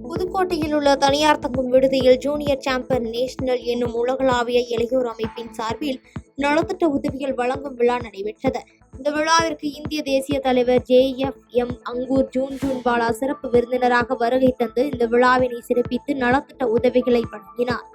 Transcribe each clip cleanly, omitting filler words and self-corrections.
புதுக்கோட்டையில் உள்ள தனியார் தங்கும் விடுதியில் ஜூனியர் சாம்பியன் நேஷனல் என்னும் உலகளாவிய இளையோர் அமைப்பின் சார்பில் நலத்திட்ட உதவிகள் வழங்கும் விழா நடைபெற்றது. இந்த விழாவிற்கு இந்திய தேசிய தலைவர் JFM அங்கூர் ஜூன்பாலா சிறப்பு விருந்தினராக வருகை தந்து இந்த விழாவினை சிறப்பித்து நலத்திட்ட உதவிகளை வழங்கினார்.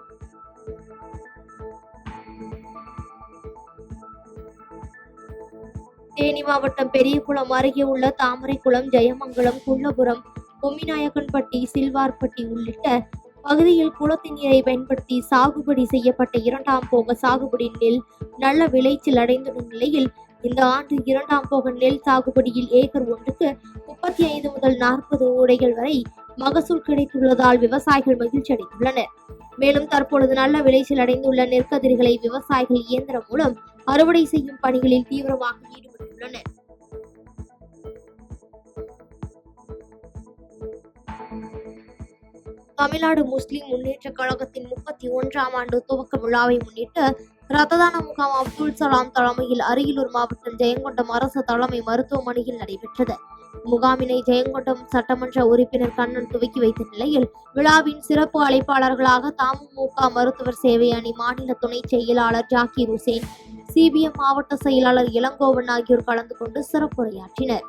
தேனி மாவட்டம் பெரியகுளம் அருகே உள்ள தாமரைக்குளம், ஜெயமங்கலம், குள்ளபுரம், பொம்மிநாயக்கன்பட்டி, சில்வார்பட்டி உள்ளிட்ட பகுதியில் குளத்தின் நீரை பயன்படுத்தி சாகுபடி செய்யப்பட்ட 2ஆம் போக சாகுபடி நெல் நல்ல விளைச்சல் அடைந்துள்ள நிலையில் இந்த ஆண்டு 2ஆம் போக நெல் சாகுபடியில் ஏக்கர் ஒன்றுக்கு 35 முதல் 40 உடைகள் வரை மகசூல் கிடைத்துள்ளதால் விவசாயிகள் மகிழ்ச்சி அடைந்துள்ளனர். மேலும் தற்பொழுது நல்ல விளைச்சல் அடைந்துள்ள நெற்கதிர்களை விவசாயிகள் இயந்திரம் மூலம் அறுவடை செய்யும் பணிகளில் தீவிரமாக ஈடுபட்டுள்ளனர். தமிழ்நாடு முஸ்லிம் முன்னேற்ற கழகத்தின் 31ஆம் ஆண்டு துவக்க விழாவை முன்னிட்டு இரத்த தான முகாம் அப்துல் சலாம் தலைமையில் அரியலூர் மாவட்டம் ஜெயங்கொண்டம் அரசு தலைமை மருத்துவமனையில் நடைபெற்றது. முகாமினை ஜெயங்கொண்டம் சட்டமன்ற உறுப்பினர் கண்ணன் துவக்கி வைத்த நிலையில் விழாவின் சிறப்பு அழைப்பாளர்களாக தமுமுக மருத்துவர் சேவை அணி மாநில துணை செயலாளர் ஜாக்கீர் ஹுசேன், CBM மாவட்ட செயலாளர் இளங்கோவன் ஆகியோர் கலந்து கொண்டு சிறப்புரையாற்றினர்.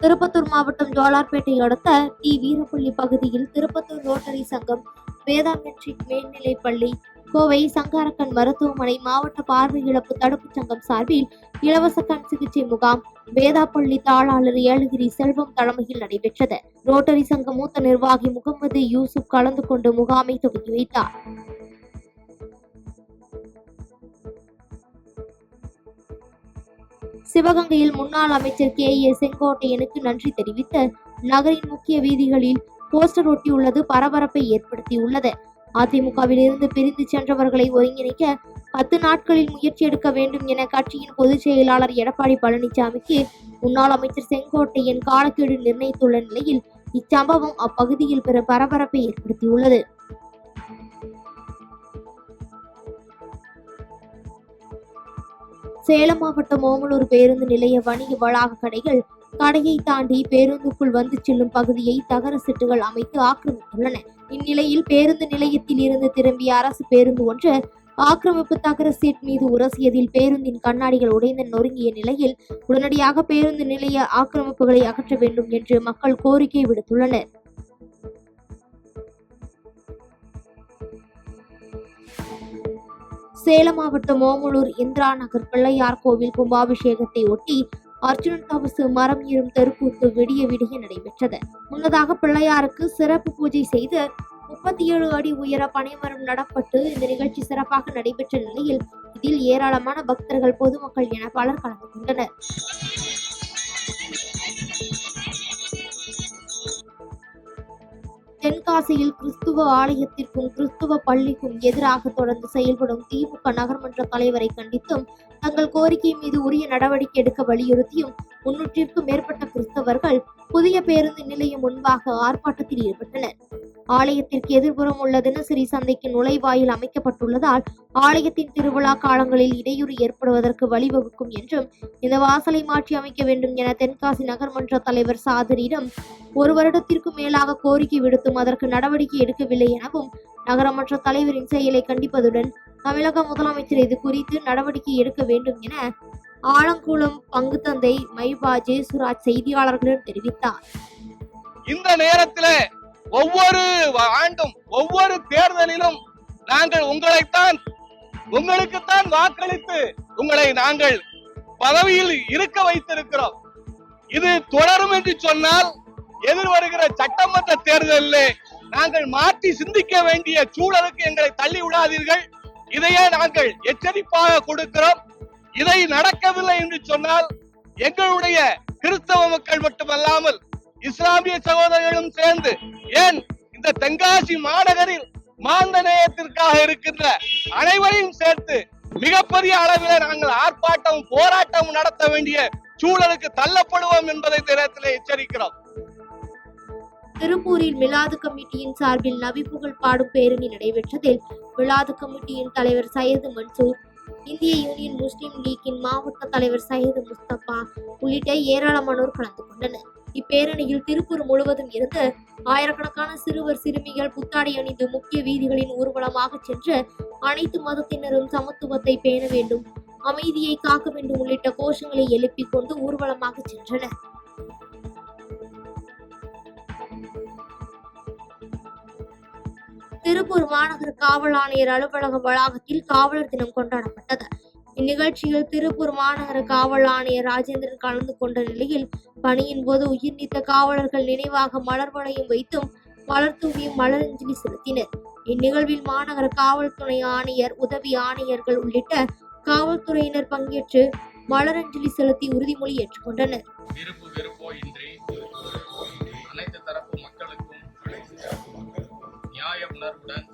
திருப்பத்தூர் மாவட்டம் ஜோலார்பேட்டை அடுத்த டி. வீரப்பள்ளி பகுதியில் திருப்பத்தூர் ரோட்டரி சங்கம், வேதா மெட்ரிக் மேல்நிலைப் பள்ளி, கோவை சங்காரக்கண் மருத்துவமனை, மாவட்ட பார்வை இழப்பு தடுப்பு சங்கம் சார்பில் இலவச கண் சிகிச்சை முகாம் வேதாப்பள்ளி தாளாளர் ஏலகிரி செல்வம் தலைமையில் நடைபெற்றது. ரோட்டரி சங்க மூத்த நிர்வாகி முகமது யூசுப் கலந்து கொண்டு முகாமை துவக்கி வைத்தார். சிவகங்கையில் முன்னாள் அமைச்சர் KA செங்கோட்டையனுக்கு நன்றி தெரிவித்து நகரின் முக்கிய வீதிகளில் போஸ்டர் ஒட்டியுள்ளது பரபரப்பை ஏற்படுத்தியுள்ளது. அதிமுகவில் இருந்து பிரிந்து சென்றவர்களை ஒருங்கிணைக்க 10 நாட்களில் முயற்சி எடுக்க வேண்டும் என கட்சியின் பொதுச் செயலாளர் எடப்பாடி பழனிசாமிக்கு முன்னாள் அமைச்சர் செங்கோட்டையன் காலக்கெடு நிர்ணயித்துள்ள நிலையில் இச்சம்பவம் அப்பகுதியில் பெரும் பரபரப்பை ஏற்படுத்தியுள்ளது. சேலம் மாவட்டம் ஓமலூர் பேருந்து நிலைய வணிக வளாக கடையை தாண்டி பேருந்துக்குள் வந்து செல்லும் பகுதியை தகர சிட்டுகள் அமைத்து ஆக்கிரமித்துள்ளன. இந்நிலையில் பேருந்து நிலையத்தில் இருந்து திரும்பிய அரசு பேருந்து ஒன்று ஆக்கிரமிப்பு தகர சீட் மீது உரசியதில் பேருந்தின் கண்ணாடிகள் உடைந்து நொறுங்கிய நிலையில் உடனடியாக பேருந்து நிலைய ஆக்கிரமிப்புகளை அகற்ற வேண்டும் என்று மக்கள் கோரிக்கை விடுத்துள்ளனர். சேலம் மாவட்டம் ஓமலூர் இந்திரா நகர் பிள்ளையார் கோவில் கும்பாபிஷேகத்தை ஒட்டி அர்ஜுனன் தவசு மரம் ஏறும் தெருக்கூத்து விடிய நடைபெற்றது. முன்னதாக பிள்ளையாருக்கு சிறப்பு பூஜை செய்து 37 அடி உயர பனைமரம் நடப்பட்டு இந்த நிகழ்ச்சி சிறப்பாக நடைபெற்ற நிலையில் இதில் ஏராளமான பக்தர்கள், பொதுமக்கள் என பலர் கலந்து கொண்டனர். தென்காசியில் கிறிஸ்துவ ஆலயத்திற்கும் கிறிஸ்துவ பள்ளிக்கும் எதிராக தொடர்ந்து செயல்படும் திமுக நகர்மன்ற தலைவரை கண்டித்தும் தங்கள் கோரிக்கை மீது உரிய நடவடிக்கை எடுக்க வலியுறுத்தியும் 300க்கும் மேற்பட்ட கிறிஸ்தவர்கள் புதிய பேருந்து நிலையம் முன்பாக ஆர்ப்பாட்டத்தில் ஈடுபட்டனர். ஆலயத்திற்கு எதிர்புறம் உள்ள தினசரி சந்தைக்கு நுழைவாயில் அமைக்கப்பட்டுள்ளதால் ஆலயத்தின் திருவிழா காலங்களில் இடையூறு ஏற்படுவதற்கு வழிவகுக்கும் என்றும் இந்த வாசலை மாற்றி அமைக்க வேண்டும் என தென்காசி நகர்மன்ற தலைவர் சாதரிடம் 1 வருடத்திற்கும் மேலாக கோரிக்கை விடுத்தும் அதற்கு நடவடிக்கை எடுக்கவில்லை எனவும் நகரமன்ற தலைவரின் செயலை கண்டிப்பதுடன் தமிழக முதலமைச்சர் இது குறித்து நடவடிக்கை எடுக்க வேண்டும் என ஆலங்குளம் பங்கு தந்தை மைபா ஜேசுராஜ் செய்தியாளர்களிடம் தெரிவித்தார். இந்த நேரத்தில் ஒவ்வொரு ஆண்டும் ஒவ்வொரு தேர்தலிலும் நாங்கள் உங்களுக்குத்தான் வாக்களித்து உங்களை நாங்கள் பதவியில் இருக்க வைத்திருக்கிறோம். இது தொடரும் என்று சொன்னால் எதிர்வருகிற சட்டமன்ற தேர்தலிலே நாங்கள் மாற்றி சிந்திக்க வேண்டிய சூழலுக்கு எங்களை தள்ளி விடாதீர்கள். இதையே நாங்கள் எச்சரிப்பாக கொடுக்கிறோம். இதை நடக்கவில்லை என்று சொன்னால் எங்களுடைய கிறிஸ்தவ மக்கள் மட்டுமல்லாமல் இஸ்லாமிய சகோதரர்களும் சேர்ந்து, ஏன் இந்த தென்காசி மாநகரில் மாந்த நேயத்திற்காக இருக்கின்ற அனைவரையும் சேர்த்து மிகப்பெரிய அளவில் நாங்கள் ஆர்ப்பாட்டமும் போராட்டமும் நடத்த வேண்டிய சூழலுக்கு தள்ளப்படுவோம் என்பதை நேரத்தில் எச்சரிக்கிறோம். திருப்பூரில் மிலாது கமிட்டியின் சார்பில் நபி புகழ் பாடும் பேரணி நடைபெற்றதில் மிலாது கமிட்டியின் தலைவர் சையது மன்சூர், இந்திய யூனியன் முஸ்லிம் லீக்கின் மாவட்ட தலைவர் சையது முஸ்தபா உள்ளிட்ட ஏராளமானோர் கலந்து கொண்டனர். இப்பேரணியில் திருப்பூர் முழுவதும் இருந்து ஆயிரக்கணக்கான சிறுவர் சிறுமிகள் புத்தாடை அணிந்து முக்கிய வீதிகளின் ஊர்வலமாக சென்று அனைத்து மதத்தினரும் சமத்துவத்தை பேண வேண்டும், அமைதியை காக்க வேண்டும் உள்ளிட்ட கோஷங்களை எழுப்பிக் கொண்டு ஊர்வலமாக சென்றனர். திருப்பூர் மாநகர காவல் ஆணையர் அலுவலக வளாகத்தில் காவலர் தினம் கொண்டாடப்பட்டது. இந்நிகழ்ச்சியில் திருப்பூர் மாநகர காவல் ஆணையர் ராஜேந்திரன் கலந்து கொண்ட நிலையில் பணியின் போது உயிர்நீத்த காவலர்கள் நினைவாக மலர் வளையம் வைத்தும் மலர் தூவியும் மலரஞ்சலி செலுத்தினர். இந்நிகழ்வில் மாநகர காவல் துணை ஆணையர், உதவி ஆணையர்கள் உள்ளிட்ட காவல்துறையினர் பங்கேற்று மலரஞ்சலி செலுத்தி உறுதிமொழி ஏற்றுக்கொண்டனர். அனைத்து தரப்பு மக்களுக்கும் நியாய உணர்வுடன்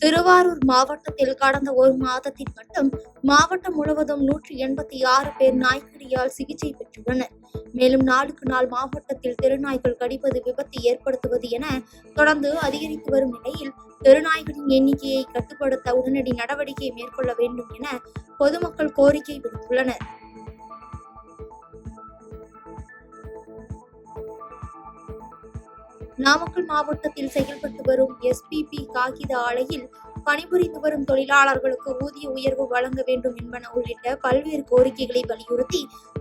திருவாரூர் மாவட்டத்தில் கடந்த ஒரு மாதத்தில் மட்டும் மாவட்டம் முழுவதும் 186 பேர் நாய்க்கடியால் சிகிச்சை பெற்றுள்ளனர். மேலும் நாளுக்கு நாள் மாவட்டத்தில் தெருநாய்கள் கடிப்பது, விபத்து ஏற்படுத்துவது என தொடர்ந்து அதிகரித்து வரும் நிலையில் தெருநாய்களின் எண்ணிக்கையை கட்டுப்படுத்த உடனடி நடவடிக்கை மேற்கொள்ள வேண்டும் என பொதுமக்கள் கோரிக்கை விடுத்துள்ளனர். நாமக்கல் மாவட்டத்தில் செயல்பட்டு வரும் SPP காகித ஆலையில் பணிபுரிந்து வரும் தொழிலாளர்களுக்கு ஊதிய உயர்வு வழங்க வேண்டும் என்பன உள்ளிட்ட பல்வேறு கோரிக்கைகளை வலியுறுத்தி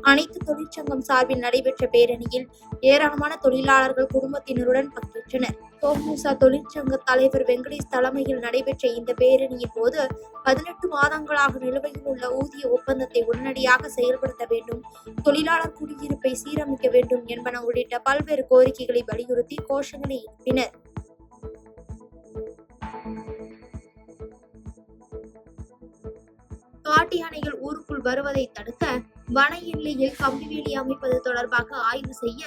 அனைத்து தொழிற்சங்கம் சார்பில் நடைபெற்ற பேரணியில் ஏராளமான தொழிலாளர்கள் குடும்பத்தினருடன் பங்கேற்றனர். கோமுசா தொழிற்சங்க தலைவர் வெங்கடேஷ் தலைமையில் நடைபெற்ற இந்த பேரணியின் போது 18 மாதங்களாக நிலுவையில் உள்ள ஊதிய ஒப்பந்தத்தை உடனடியாக செயல்படுத்த வேண்டும், தொழிலாளர் குடியிருப்பை சீரமைக்க வேண்டும் என்பன உள்ளிட்ட பல்வேறு கோரிக்கைகளை வலியுறுத்தி கோஷங்களை எழுப்பினர். காட்டு யானைகள் ஊருக்குள் வருவதை தடுக்க வன எல்லையில் கம்பிவேலி அமைப்பது தொடர்பாக ஆய்வு செய்ய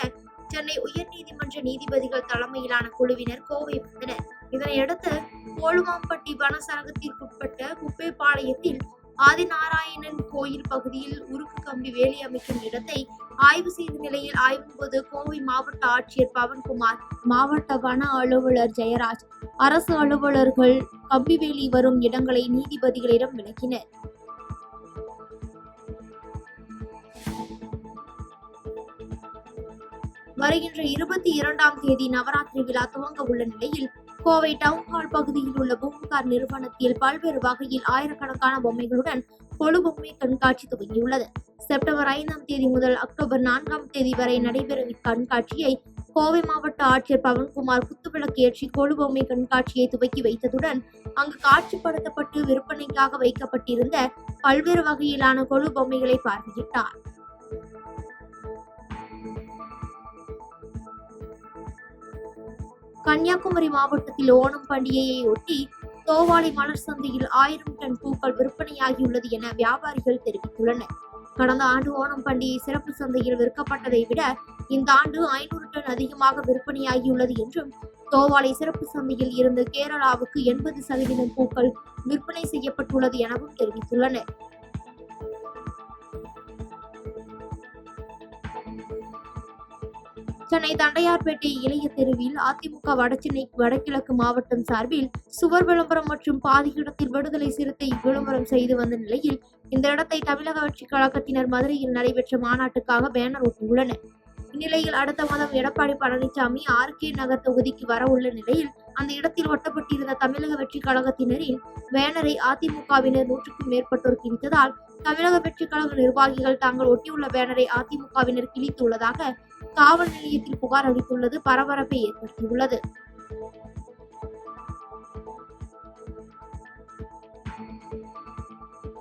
சென்னை உயர்நீதிமன்ற நீதிபதிகள் தலைமையிலான குழுவினர் கோவை வந்தனர். இதனையடுத்து கோலுமாம்பட்டி வனசரகத்திற்குட்பட்ட குப்பைப்பாளையத்தில் ஆதிநாராயணன் கோயில் பகுதியில் உருக்கு கம்பி வேலி அமைக்கும் இடத்தை ஆய்வு செய்த நிலையில் ஆய்வின் போது கோவை மாவட்ட ஆட்சியர் பவன்குமார், மாவட்ட வன அலுவலர் ஜெயராஜ், அரசு அலுவலர்கள் கம்பிவேலி வரும் இடங்களை நீதிபதிகளிடம் விளக்கினர். வருகின்ற 22ஆம் தேதி நவராத்திரி விழா துவங்க உள்ள நிலையில் கோவை டவுன்ஹால் பகுதியில் உள்ள பூம்புகார் நிறுவனத்தில் பல்வேறு வகையில் ஆயிரக்கணக்கான பொம்மைகளுடன் கொலு பொம்மை கண்காட்சி துவங்கியுள்ளது. செப்டம்பர் 5ஆம் தேதி முதல் அக்டோபர் 4ஆம் தேதி வரை நடைபெறும் இக்கண்காட்சியை கோவை மாவட்ட ஆட்சியர் பவன்குமார் குத்துவிளக்கு ஏற்றி கொலு பொம்மை கண்காட்சியை துவக்கி வைத்ததுடன் அங்கு காட்சிப்படுத்தப்பட்டு விற்பனைக்காக வைக்கப்பட்டிருந்த பல்வேறு வகையிலான கொலு பொம்மைகளை பார்வையிட்டார். கன்னியாகுமரி மாவட்டத்தில் ஓணம் பண்டிகையை ஒட்டி தோவாளை மலர் சந்தையில் 1000 டன் பூக்கள் விற்பனையாகியுள்ளது என வியாபாரிகள் தெரிவித்துள்ளனர். கடந்த ஆண்டு ஓணம் பண்டிகை சிறப்பு சந்தையில் விற்கப்பட்டதை விட இந்த ஆண்டு 500 டன் அதிகமாக விற்பனையாகியுள்ளது என்றும், தோவாளை சிறப்பு சந்தையில் இருந்து கேரளாவுக்கு 80% பூக்கள் விற்பனை செய்யப்பட்டுள்ளது எனவும் தெரிவித்துள்ளனர். சென்னை தண்டையார்பேட்டை இளைய தெருவில் அதிமுக வடசென்னை வடகிழக்கு மாவட்டம் சார்பில் சுவர் விளம்பரம் மற்றும் பாதி இடத்தில் விடுதலை சிறுத்தை விளம்பரம் செய்து வந்த நிலையில் இந்த இடத்தை தமிழக வெற்றிக் கழகத்தினர் மதுரையில் நடைபெற்ற மாநாட்டுக்காக பேனர் ஒட்டியுள்ளனர். இந்நிலையில் அடுத்த மாதம் எடப்பாடி பழனிசாமி RK நகர் தொகுதிக்கு வர உள்ள நிலையில் அந்த இடத்தில் ஒட்டப்பட்டிருந்த தமிழக வெற்றிக் கழகத்தினரின் பேனரை அதிமுகவினர் 100க்கும் மேற்பட்டோர் கிழித்ததால் தமிழக வெற்றிக் கழக நிர்வாகிகள் தாங்கள் ஒட்டியுள்ள பேனரை அதிமுகவினர் கிழித்துள்ளதாக காவல் நிலையத்தில் புகார் அளித்துள்ளது பரபரப்பை ஏற்படுத்தியுள்ளது.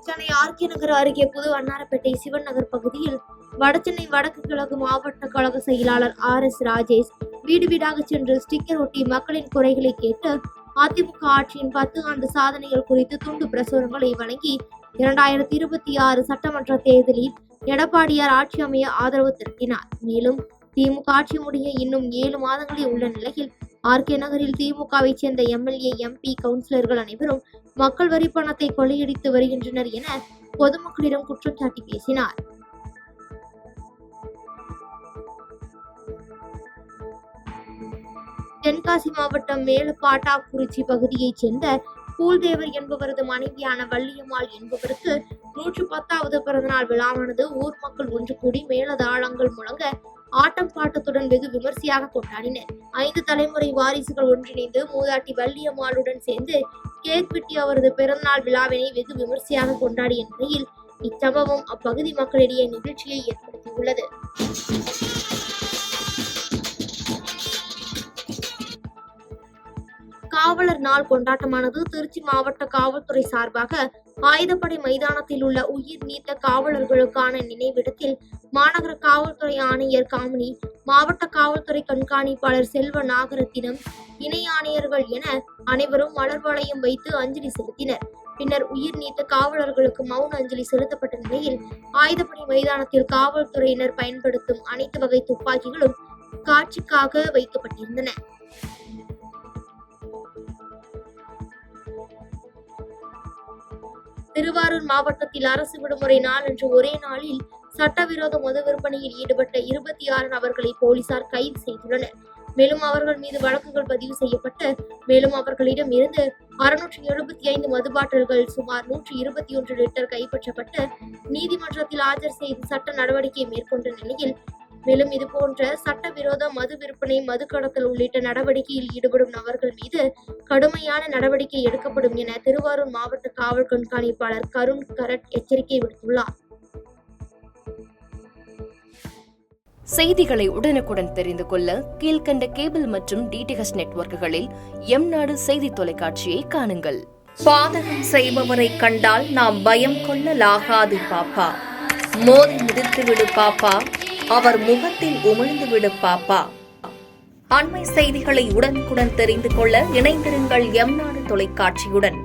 சென்னை RK நகர் அருகே புது அன்னாரப்பேட்டை சிவன் நகர் பகுதியில் வடசென்னை வடக்கு கிழக்கு மாவட்ட கழக செயலாளர் RS ராஜேஷ் வீடு வீடாக சென்று ஸ்டிக்கர் ஒட்டி மக்களின் குறைகளை கேட்டு அதிமுக ஆட்சியின் 10 ஆண்டு சாதனைகள் குறித்து துண்டு பிரசுரங்களை வழங்கி 2026 சட்டமன்ற தேர்தலில் எடப்பாடியார் ஆட்சி அமைய ஆதரவு திரட்டினார். மேலும் திமுக ஆட்சி முடிய இன்னும் 7 மாதங்களே உள்ள நிலையில் RK நகரில் திமுகவை சேர்ந்த MLA, MP, கவுன்சிலர்கள் அனைவரும் மக்கள் வரி பணத்தை கொள்ளையடித்து வருகின்றனர் என பொதுமக்களிடம் குற்றம் சாட்டி பேசினார். தென்காசி மாவட்டம் மேலப்பாட்டாக்குறிச்சி பகுதியைச் சேர்ந்த பூல்தேவர் என்பவரது மனைவியான வள்ளியம்மாள் என்பவருக்கு 110வது பிறந்தநாள் விழாவானது ஊர் மக்கள் ஒன்று கூடி மேளதாளங்கள் முழங்க ஆட்டம் பாட்டத்துடன் வெகு விமர்சையாக கொண்டாடினர். 5 தலைமுறை வாரிசுகள் ஒன்றிணைந்து மூதாட்டி வள்ளியம்மாளுடன் சேர்ந்து கேக் வெட்டி அவரது பிறந்தநாள் விழாவினை வெகு விமர்சையாக கொண்டாடிய நிலையில் இச்சம்பவம் அப்பகுதி மக்களிடையே நிகழ்ச்சியை ஏற்படுத்தியுள்ளது. காவலர் நாள் கொண்டாட்டமானது திருச்சி மாவட்ட காவல்துறை சார்பாக ஆயுதப்படை மைதானத்தில் உள்ள உயிர் நீத்த காவலர்களுக்கான நினைவிடத்தில் மாநகர காவல்துறை ஆணையர் காமினி, மாவட்ட காவல்துறை கண்காணிப்பாளர் செல்வ நாகரத்தினம், இணை ஆணையர்கள் என அனைவரும் மலர் வளையம் வைத்து அஞ்சலி செலுத்தினர். பின்னர் உயிர் நீத்த காவலர்களுக்கு மௌன அஞ்சலி செலுத்தப்பட்ட நிலையில் ஆயுதப்படை மைதானத்தில் காவல்துறையினர் பயன்படுத்தும் அனைத்து வகை துப்பாக்கிகளும் காட்சிக்காக வைக்கப்பட்டிருந்தன. திருவாரூர் மாவட்டத்தில் அரசு விடுமுறை நாளன்று ஒரே நாளில் சட்டவிரோத மது விற்பனையில் ஈடுபட்ட 26 நபர்களை போலீசார் கைது செய்துள்ளனர். மேலும் அவர்கள் மீது வழக்குகள் பதிவு செய்யப்பட்டு மேலும் அவர்களிடம் இருந்து 675 மது பாட்டில்கள் சுமார் 121 லிட்டர் கைப்பற்றப்பட்டு நீதிமன்றத்தில் ஆஜர் செய்து சட்ட நடவடிக்கை மேற்கொண்ட நிலையில் மேலும் இதுபோன்ற சட்டவிரோத மது விற்பனை, மது கடத்தல் உள்ளிட்ட நடவடிக்கையில் ஈடுபடும் நபர்கள் மீது கடுமையான நடவடிக்கை எடுக்கப்படும் என திருவாரூர் மாவட்ட காவல் கண்காணிப்பாளர் கருண் கரட் எச்சரிக்கை விடுத்துள்ளார். செய்திகளை உடனுக்குடன் தெரிந்து கொள்ள கீழ்கண்ட கேபிள் மற்றும் DTH நெட்வொர்க்குகளில் எம்நாடு செய்தி தொலைக்காட்சியை காணுங்கள். பாதகம் செய்பவரை கண்டால் நாம் பயம் கொள்ளலாகாது பாப்பா. மோதி மிதித்து விடு பாப்பா, அவர் முகத்தில் உமிழ்ந்து விடு பாப்பா. அண்மை செய்திகளை உடனுக்குடன் தெரிந்து கொள்ள இணைந்திருங்கள் எம்நாடு தொலைக்காட்சியுடன்.